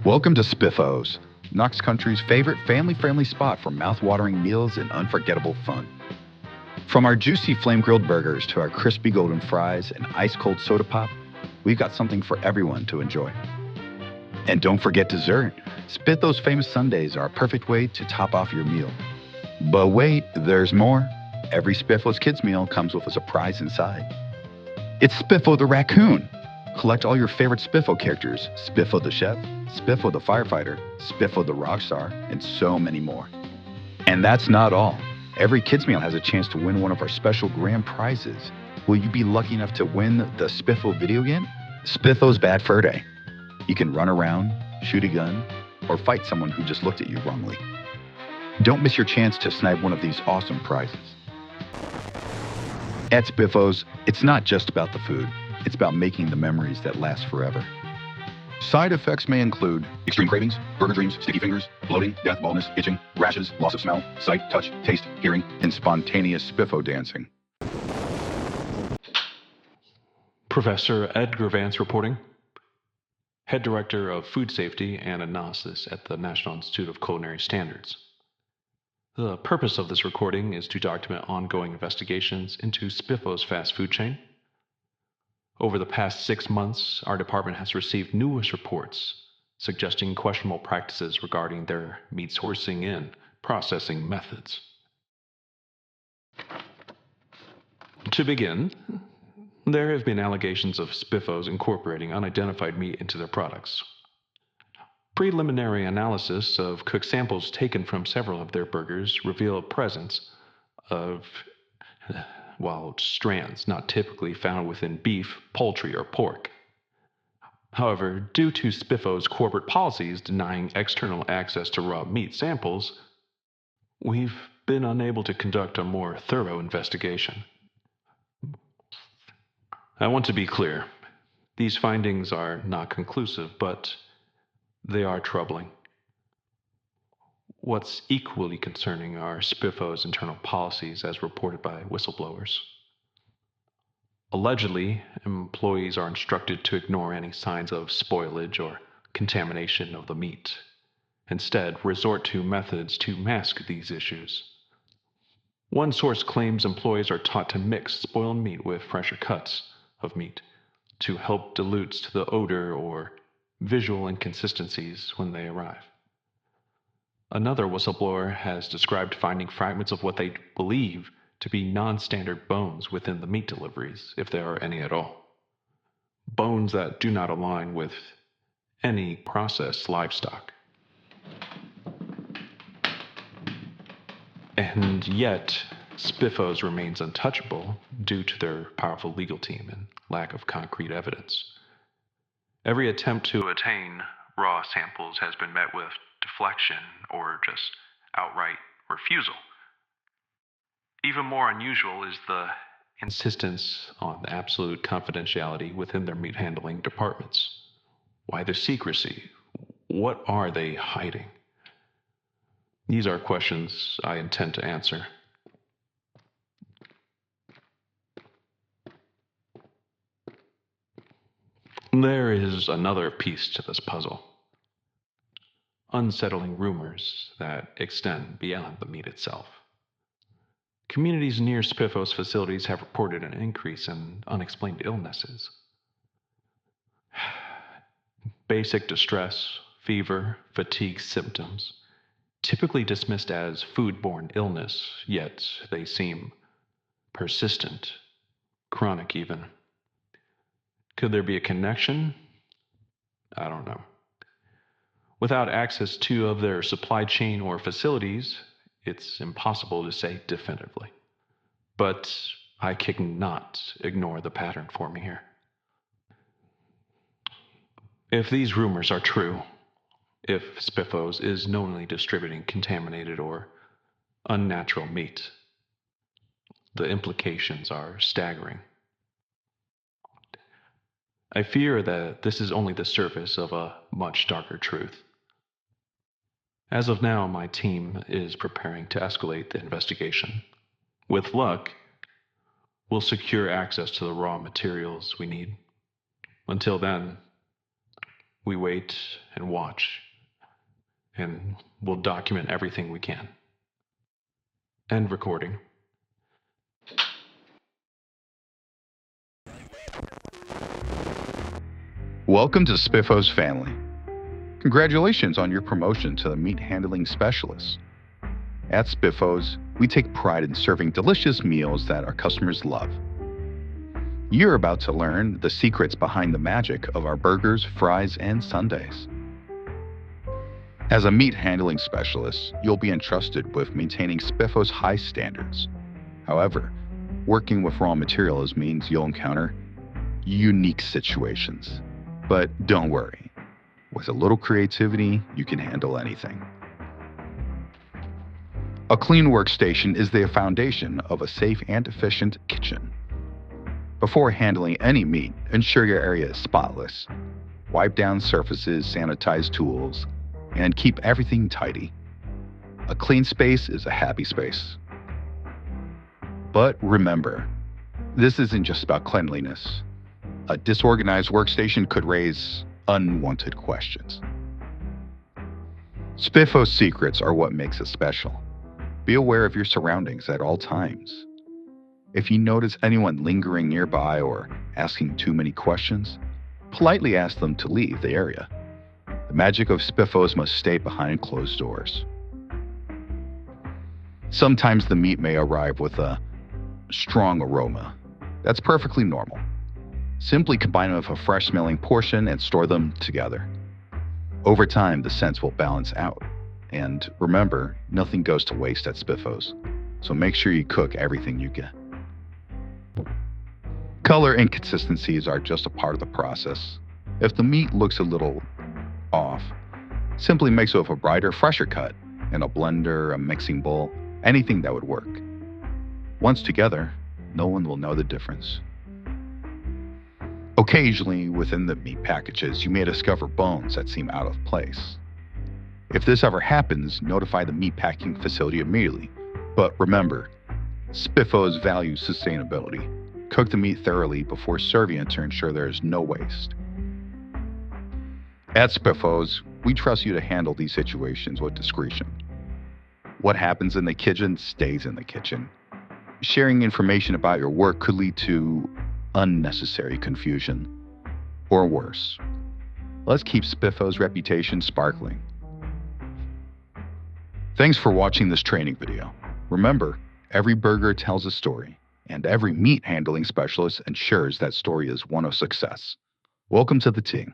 Welcome to Spiffos, Knox Country's favorite family-friendly spot for mouth-watering meals and unforgettable fun. From our juicy flame-grilled burgers to our crispy golden fries and ice-cold soda pop, we've got something for everyone to enjoy. And don't forget dessert. Spiffos' famous sundaes are a perfect way to top off your meal. But wait, there's more. Every Spiffos kids meal comes with a surprise inside. It's Spiffo the raccoon. Collect all your favorite Spiffo characters, Spiffo the chef, Spiffo the firefighter, Spiffo the rock star, and so many more. And that's not all. Every kids meal has a chance to win one of our special grand prizes. Will you be lucky enough to win the Spiffo video game? Spiffo's Bad Fur Day. You can run around, shoot a gun, or fight someone who just looked at you wrongly. Don't miss your chance to snag one of these awesome prizes. At Spiffos, it's not just about the food. It's about making the memories that last forever. Side effects may include extreme cravings, burger dreams, sticky fingers, bloating, death, baldness, itching, rashes, loss of smell, sight, touch, taste, hearing, and spontaneous Spiffo dancing. Professor Edgar Vance reporting. Head Director of Food Safety and Analysis at the National Institute of Culinary Standards. The purpose of this recording is to document ongoing investigations into Spiffos fast food chain. Over the past 6 months, our department has received numerous reports suggesting questionable practices regarding their meat sourcing and processing methods. To begin, there have been allegations of Spiffos incorporating unidentified meat into their products. Preliminary analysis of cook samples taken from several of their burgers reveal a presence of strands not typically found within beef, poultry, or pork. However, due to Spiffos' corporate policies denying external access to raw meat samples, we've been unable to conduct a more thorough investigation. I want to be clear. These findings are not conclusive, but they are troubling. What's equally concerning are Spiffos' internal policies as reported by whistleblowers. Allegedly, employees are instructed to ignore any signs of spoilage or contamination of the meat. Instead, resort to methods to mask these issues. One source claims employees are taught to mix spoiled meat with fresher cuts of meat to help dilute the odor or visual inconsistencies when they arrive. Another whistleblower has described finding fragments of what they believe to be non-standard bones within the meat deliveries, if there are any at all. Bones that do not align with any processed livestock. And yet, Spiffos remains untouchable due to their powerful legal team and lack of concrete evidence. Every attempt to attain raw samples has been met with deflection or just outright refusal. Even more unusual is the insistence on absolute confidentiality within their meat handling departments. Why the secrecy? What are they hiding? These are questions I intend to answer. There is another piece to this puzzle. Unsettling rumors that extend beyond the meat itself. Communities near Spiffos facilities have reported an increase in unexplained illnesses. Basic distress, fever, fatigue symptoms, typically dismissed as foodborne illness, yet they seem persistent, chronic even. Could there be a connection? I don't know. Without access to of their supply chain or facilities, it's impossible to say definitively. But I cannot ignore the pattern forming here. If these rumors are true, if Spiffos is knowingly distributing contaminated or unnatural meat, the implications are staggering. I fear that this is only the surface of a much darker truth. As of now, my team is preparing to escalate the investigation. With luck, we'll secure access to the raw materials we need. Until then, We wait and watch, and we'll document everything we can. End recording. Welcome to Spiffos family. Congratulations on your promotion to the meat handling specialist. At Spiffos, we take pride in serving delicious meals that our customers love. You're about to learn the secrets behind the magic of our burgers, fries, and sundaes. As a meat handling specialist, you'll be entrusted with maintaining Spiffos' high standards. However, working with raw materials means you'll encounter unique situations. But don't worry, with a little creativity, you can handle anything. A clean workstation is the foundation of a safe and efficient kitchen. Before handling any meat, ensure your area is spotless. Wipe down surfaces, sanitize tools, and keep everything tidy. A clean space is a happy space. But remember, this isn't just about cleanliness. A disorganized workstation could raise unwanted questions. Spiffos secrets are what makes it special. Be aware of your surroundings at all times. If you notice anyone lingering nearby or asking too many questions, politely ask them to leave the area. The magic of Spiffos must stay behind closed doors. Sometimes the meat may arrive with a strong aroma. That's perfectly normal. Simply combine them with a fresh-smelling portion and store them together. Over time, the scents will balance out. And remember, nothing goes to waste at Spiffos, so make sure you cook everything you get. Color inconsistencies are just a part of the process. If the meat looks a little off, simply mix it with a brighter, fresher cut in a blender, a mixing bowl, anything that would work. Once together, no one will know the difference. Occasionally, within the meat packages, you may discover bones that seem out of place. If this ever happens, notify the meat packing facility immediately. But remember, Spiffos values sustainability. Cook the meat thoroughly before serving it to ensure there is no waste. At Spiffos, we trust you to handle these situations with discretion. What happens in the kitchen stays in the kitchen. Sharing information about your work could lead to unnecessary confusion, or worse. Let's keep Spiffos' reputation sparkling. Thanks for watching this training video. Remember, every burger tells a story, and every meat handling specialist ensures that story is one of success. Welcome to the team.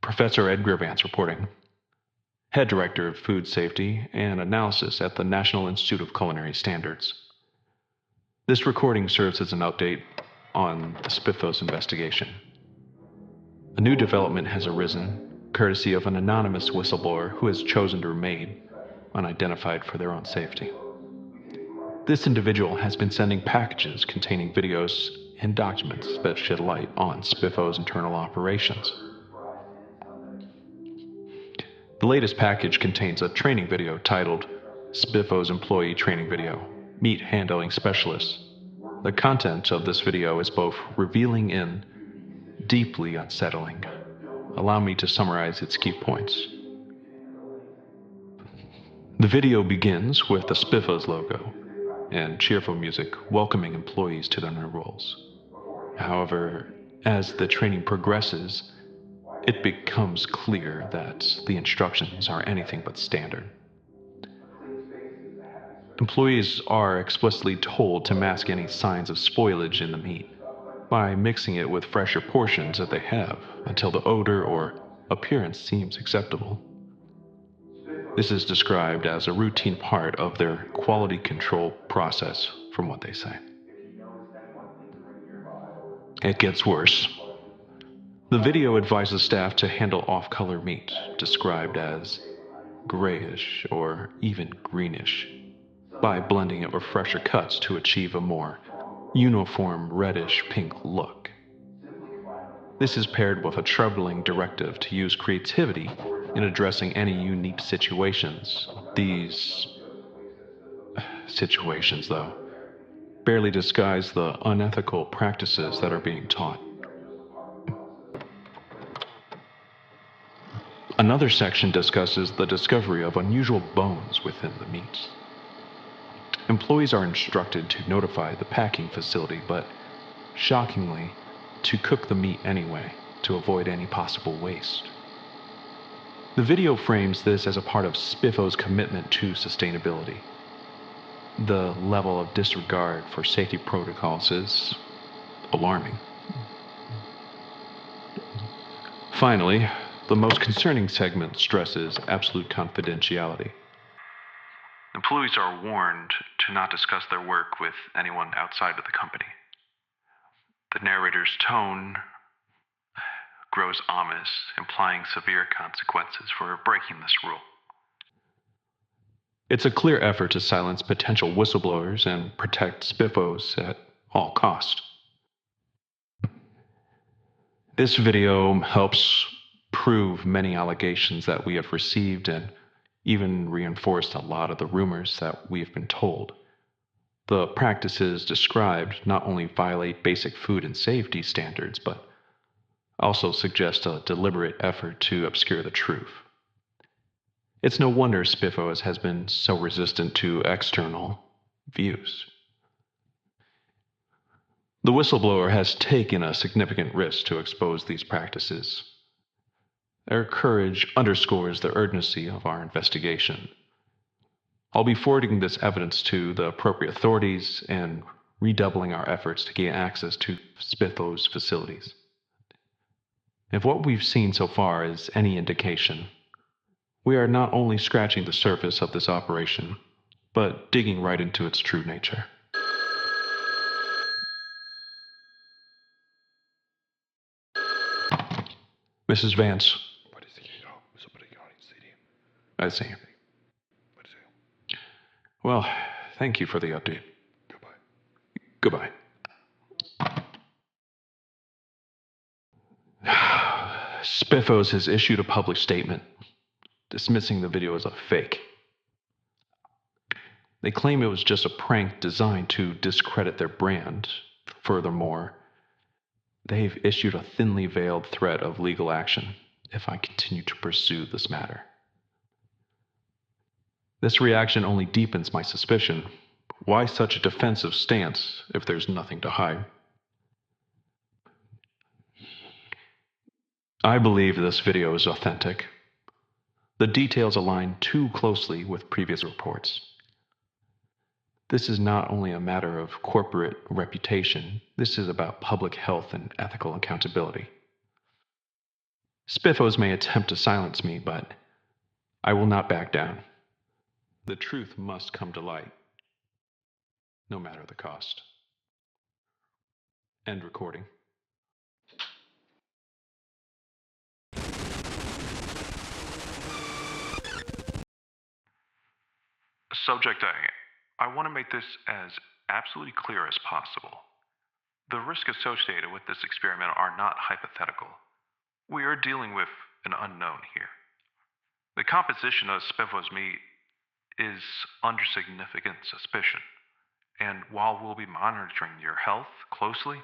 Professor Edgar Vance reporting. Head Director of Food Safety and Analysis at the National Institute of Culinary Standards. This recording serves as an update on the Spiffos investigation. A new development has arisen, courtesy of an anonymous whistleblower who has chosen to remain unidentified for their own safety. This individual has been sending packages containing videos and documents that shed light on Spiffos' internal operations. The latest package contains a training video titled Spiffos Employee Training Video, Meat Handling Specialist. The content of this video is both revealing and deeply unsettling. Allow me to summarize its key points. The video begins with the Spiffos logo and cheerful music welcoming employees to their new roles. However, as the training progresses, it becomes clear that the instructions are anything but standard. Employees are explicitly told to mask any signs of spoilage in the meat by mixing it with fresher portions that they have until the odor or appearance seems acceptable. This is described as a routine part of their quality control process, from what they say. It gets worse. The video advises staff to handle off-color meat, described as grayish or even greenish, by blending it with fresher cuts to achieve a more uniform reddish-pink look. This is paired with a troubling directive to use creativity in addressing any unique situations. These situations, though, barely disguise the unethical practices that are being taught. Another section discusses the discovery of unusual bones within the meats. Employees are instructed to notify the packing facility, but shockingly, to cook the meat anyway to avoid any possible waste. The video frames this as a part of Spiffo's commitment to sustainability. The level of disregard for safety protocols is alarming. Finally, the most concerning segment stresses absolute confidentiality. Employees are warned to not discuss their work with anyone outside of the company. The narrator's tone grows ominous, implying severe consequences for breaking this rule. It's a clear effort to silence potential whistleblowers and protect Spiffos at all cost. This video helps prove many allegations that we have received and even reinforced a lot of the rumors that we have been told. The practices described not only violate basic food and safety standards, but also suggest a deliberate effort to obscure the truth. It's no wonder Spiffos has been so resistant to external views. The whistleblower has taken a significant risk to expose these practices. Their courage underscores the urgency of our investigation. I'll be forwarding this evidence to the appropriate authorities and redoubling our efforts to gain access to Spiffos facilities. If what we've seen so far is any indication, we are not only scratching the surface of this operation, but digging right into its true nature. Mrs. Vance. I see. Well, thank you for the update. Goodbye. Spiffos has issued a public statement dismissing the video as a fake. They claim it was just a prank designed to discredit their brand. Furthermore, they've issued a thinly veiled threat of legal action if I continue to pursue this matter. This reaction only deepens my suspicion. Why such a defensive stance if there's nothing to hide? I believe this video is authentic. The details align too closely with previous reports. This is not only a matter of corporate reputation, this is about public health and ethical accountability. Spiffos may attempt to silence me, but I will not back down. The truth must come to light, no matter the cost. End recording. Subject A. I want to make this as absolutely clear as possible. The risks associated with this experiment are not hypothetical. We are dealing with an unknown here. The composition of Spiffos meat is under significant suspicion, and while we'll be monitoring your health closely,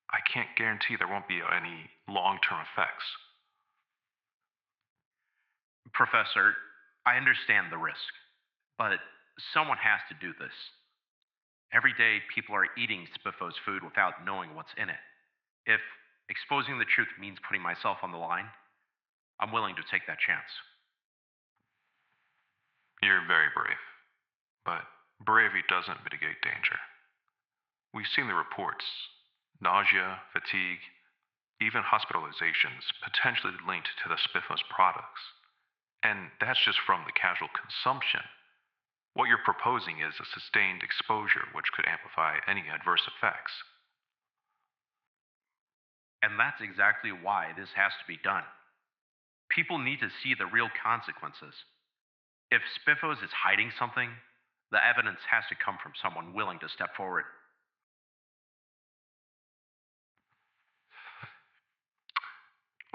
I can't guarantee there won't be any long-term effects. Professor, I understand the risk, but someone has to do this. Every day, people are eating Spiffos food without knowing what's in it. If exposing the truth means putting myself on the line, I'm willing to take that chance. You're very brave, but bravery doesn't mitigate danger. We've seen the reports: nausea, fatigue, even hospitalizations potentially linked to the Spiffos products. And that's just from the casual consumption. What you're proposing is a sustained exposure which could amplify any adverse effects. And that's exactly why this has to be done. People need to see the real consequences. If Spiffos is hiding something, the evidence has to come from someone willing to step forward.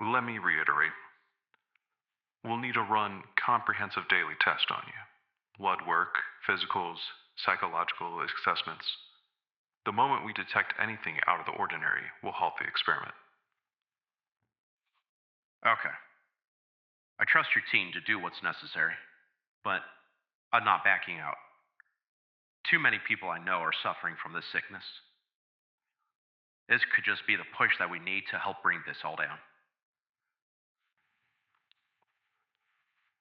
Let me reiterate. We'll need to run comprehensive daily tests on you. Blood work, physicals, psychological assessments. The moment we detect anything out of the ordinary, we'll halt the experiment. Okay. I trust your team to do what's necessary, but I'm not backing out. Too many people I know are suffering from this sickness. This could just be the push that we need to help bring this all down.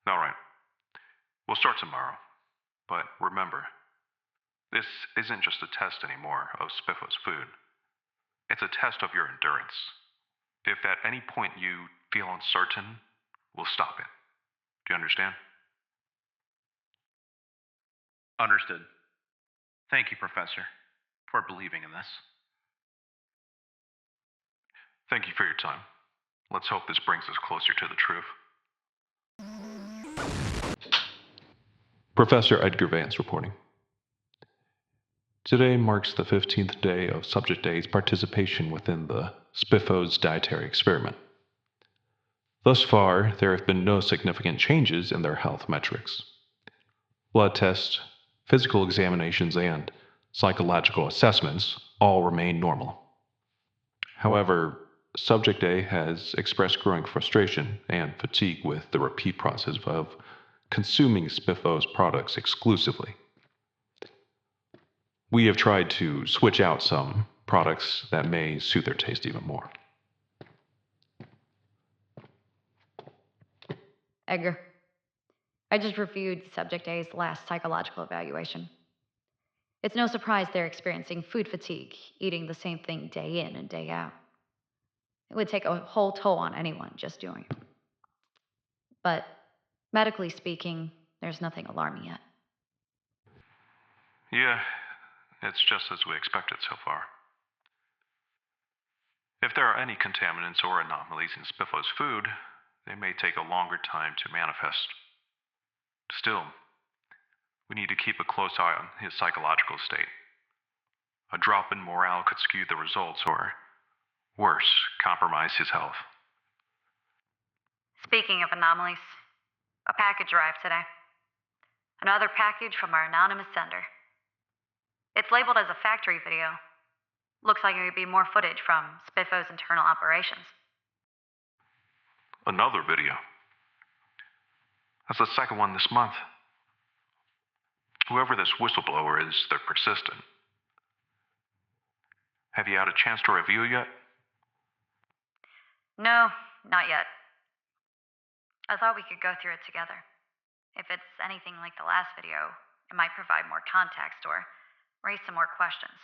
All right. We'll start tomorrow. But remember, this isn't just a test anymore of Spiffos food. It's a test of your endurance. If at any point you feel uncertain, we'll stop it. Do you understand? Understood. Thank you, Professor, for believing in this. Thank you for your time. Let's hope this brings us closer to the truth. Professor Edgar Vance reporting. Today marks the 15th day of Subject A's participation within the Spiffos dietary experiment. Thus far, there have been no significant changes in their health metrics. Blood tests, physical examinations, and psychological assessments all remain normal. However, Subject A has expressed growing frustration and fatigue with the repeat process of consuming Spiffos products exclusively. We have tried to switch out some products that may suit their taste even more. Edgar, I just reviewed Subject A's last psychological evaluation. It's no surprise they're experiencing food fatigue, eating the same thing day in and day out. It would take a whole toll on anyone just doing it. But medically speaking, there's nothing alarming yet. Yeah, it's just as we expected so far. If there are any contaminants or anomalies in Spiffos food, they may take a longer time to manifest. Still, we need to keep a close eye on his psychological state. A drop in morale could skew the results or, worse, compromise his health. Speaking of anomalies, a package arrived today. Another package from our anonymous sender. It's labeled as a factory video. Looks like it would be more footage from Spiffos' internal operations. Another video. That's the second one this month. Whoever this whistleblower is, they're persistent. Have you had a chance to review yet? No, not yet. I thought we could go through it together. If it's anything like the last video, it might provide more context or raise some more questions.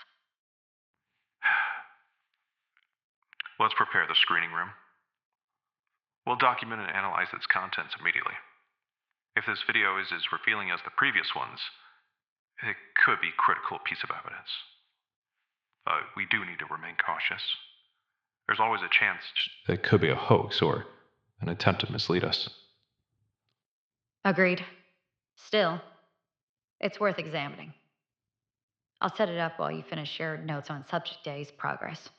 Let's prepare the screening room. We'll document and analyze its contents immediately. If this video is as revealing as the previous ones, it could be a critical piece of evidence. But we do need to remain cautious. There's always a chance it could be a hoax or an attempt to mislead us. Agreed. Still, it's worth examining. I'll set it up while you finish your notes on Subject A's progress.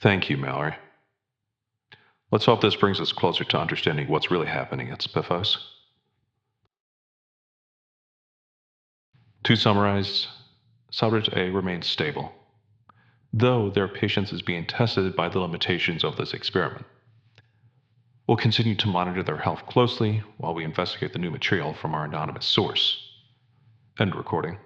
Thank you, Mallory. Let's hope this brings us closer to understanding what's really happening at Spiffos. To summarize, Subject A remains stable, though their patience is being tested by the limitations of this experiment. We'll continue to monitor their health closely while we investigate the new material from our anonymous source. End recording.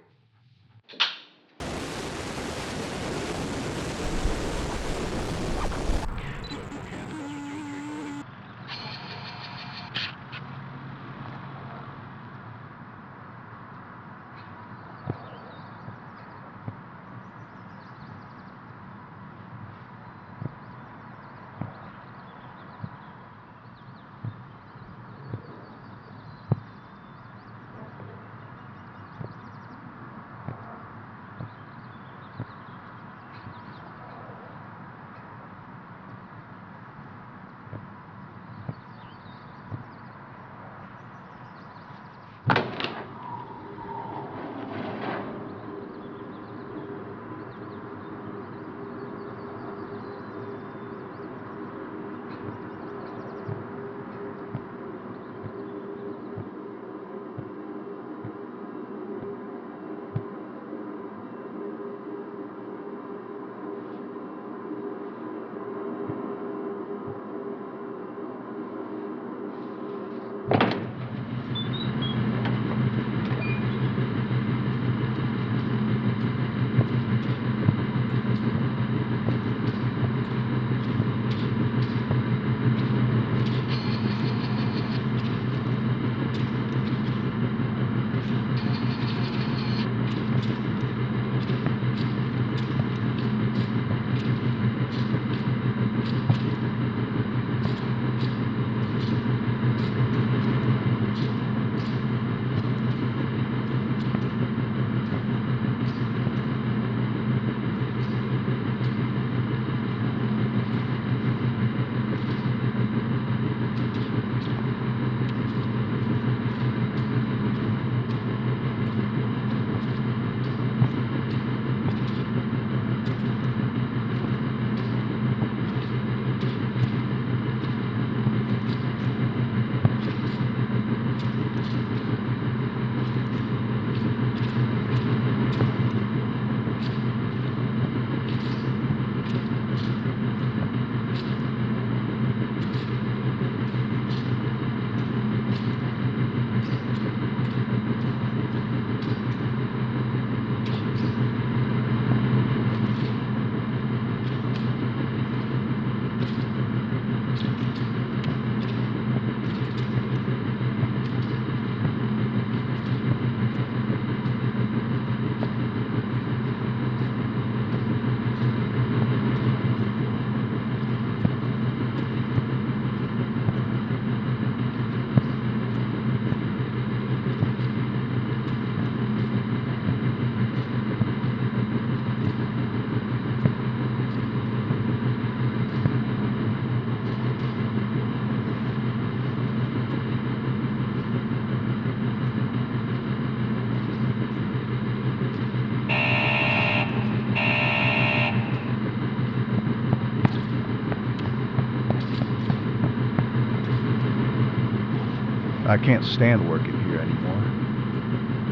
I can't stand working here anymore.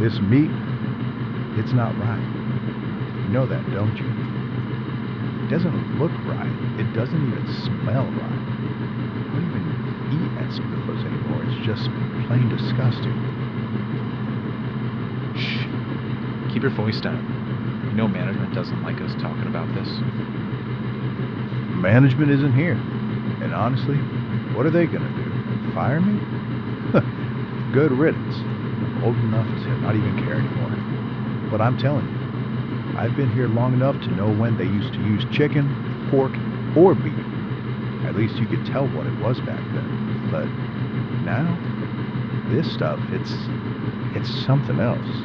This meat, it's not right. You know that, don't you? It doesn't look right. It doesn't even smell right. I don't even eat at Spiffos anymore. It's just plain disgusting. Shh. Keep your voice down. You know management doesn't like us talking about this. Management isn't here. And honestly, what are they gonna do? Fire me? Good riddance. I'm old enough to not even care anymore. But I'm telling you, I've been here long enough to know when they used to use chicken, pork, or beef. At least you could tell what it was back then. But now, this stuff, it's something else.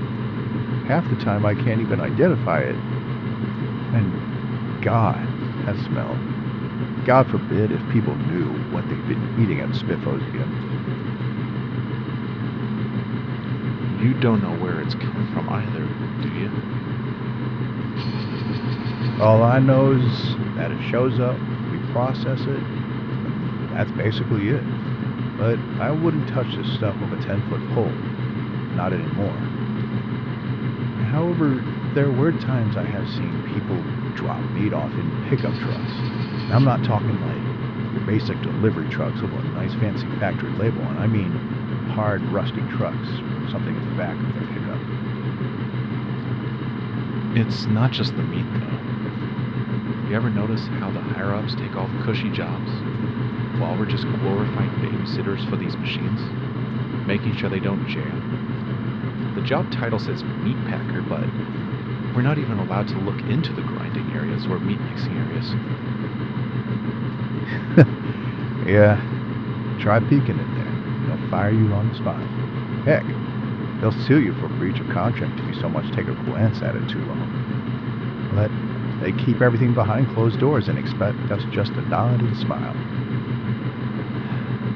Half the time I can't even identify it. And God, that smell. God forbid if people knew what they've been eating at Spiffos again. You don't know where it's coming from either, do you? All I know is that it shows up, we process it, and that's basically it. But I wouldn't touch this stuff with a 10-foot pole. Not anymore. However, there were times I have seen people drop meat off in pickup trucks. And I'm not talking like your basic delivery trucks with a nice fancy factory label on. I mean hard, rusty trucks with something in the back of their pickup. It's not just the meat, though. You ever notice how the higher-ups take all the cushy jobs, while we're just glorified babysitters for these machines, making sure they don't jam? The job title says meat packer, but we're not even allowed to look into the grinding areas or meat mixing areas. Yeah, try peeking in there. They'll fire you on the spot. Heck, they'll sue you for breach of contract if you so much take a glance at it too long. But they keep everything behind closed doors and expect us just to nod and smile.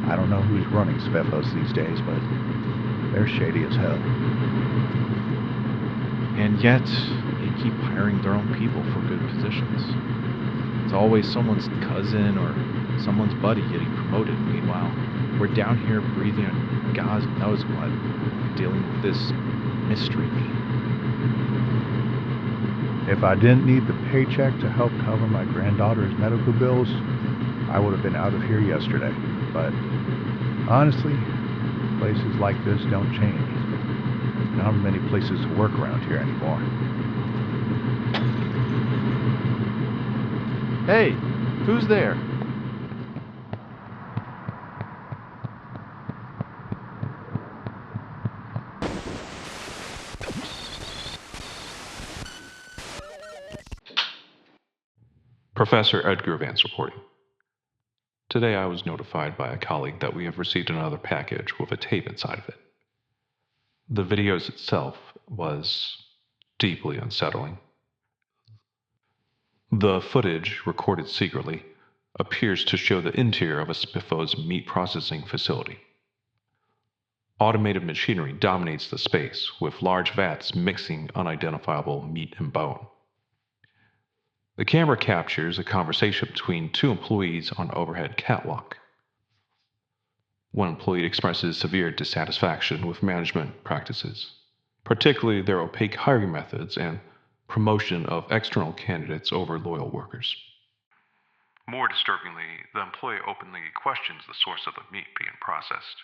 I don't know who's running Spiffos these days, but they're shady as hell. And yet, they keep hiring their own people for good positions. It's always someone's cousin or someone's buddy getting promoted. Meanwhile, we're down here breathing on God knows what, dealing with this mystery meat. If I didn't need the paycheck to help cover my granddaughter's medical bills, I would have been out of here yesterday. But honestly, places like this don't change. There aren't many places to work around here anymore. Hey, who's there? Professor Edgar Vance reporting. Today I was notified by a colleague that we have received another package with a tape inside of it. The videos itself was deeply unsettling. The footage, recorded secretly, appears to show the interior of a Spiffos meat processing facility. Automated machinery dominates the space, with large vats mixing unidentifiable meat and bone. The camera captures a conversation between two employees on overhead catwalk. One employee expresses severe dissatisfaction with management practices, particularly their opaque hiring methods and promotion of external candidates over loyal workers. More disturbingly, the employee openly questions the source of the meat being processed,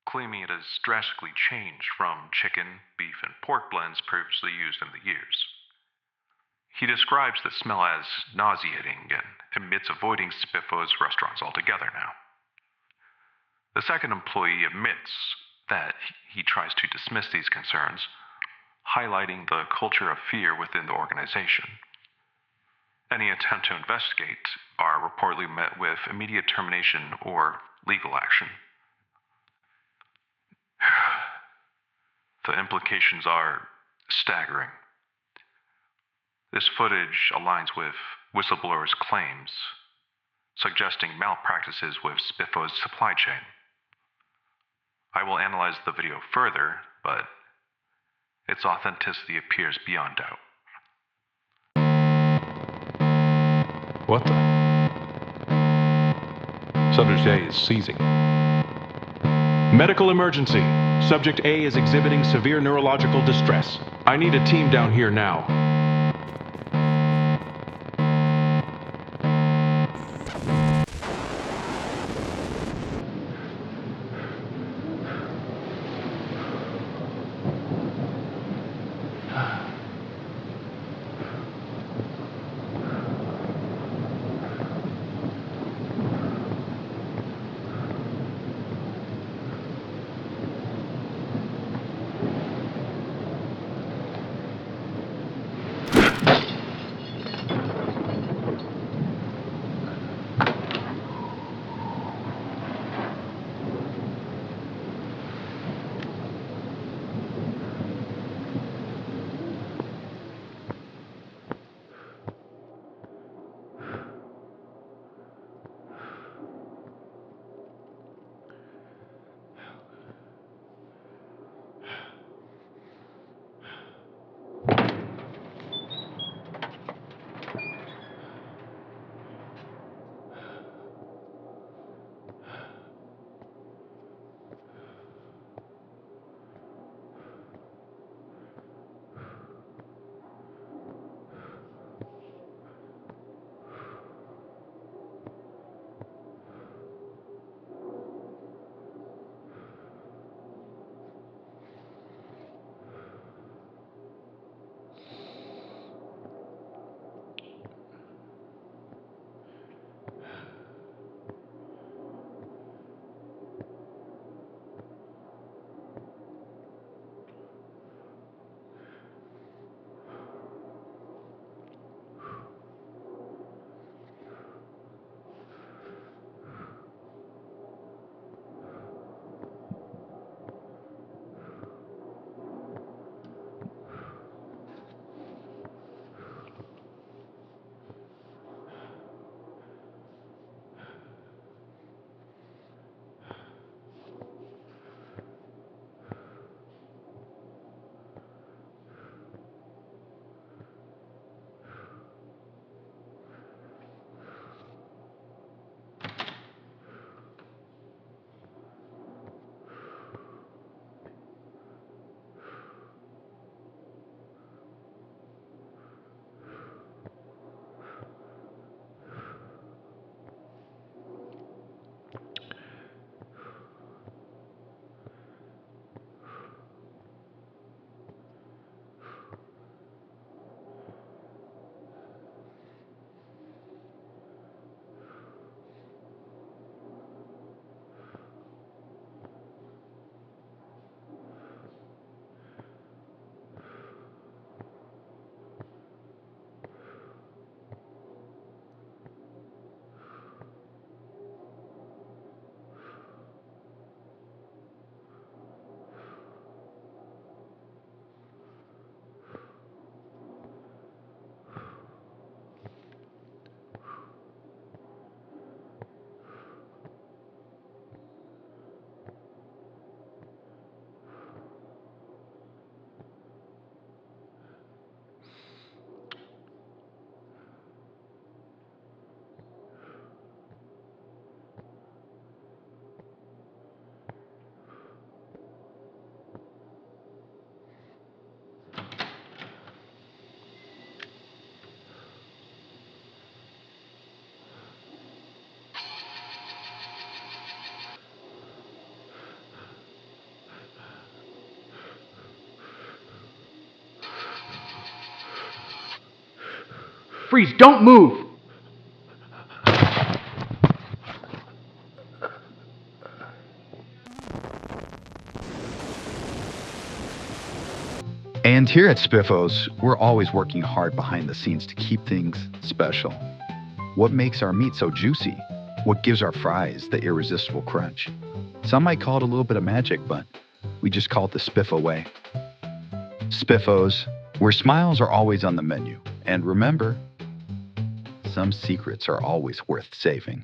claiming it has drastically changed from chicken, beef, and pork blends previously used in the years. He describes the smell as nauseating and admits avoiding Spiffos restaurants altogether now. The second employee admits that he tries to dismiss these concerns, highlighting the culture of fear within the organization. Any attempt to investigate are reportedly met with immediate termination or legal action. The implications are staggering. This footage aligns with whistleblowers' claims, suggesting malpractices with Spiffos' supply chain. I will analyze the video further, but its authenticity appears beyond doubt. What the? Subject A is seizing. Medical emergency. Subject A is exhibiting severe neurological distress. I need a team down here now. Freeze, don't move! And here at Spiffos, we're always working hard behind the scenes to keep things special. What makes our meat so juicy? What gives our fries the irresistible crunch? Some might call it a little bit of magic, but we just call it the Spiffo way. Spiffos, where smiles are always on the menu. And remember, some secrets are always worth saving.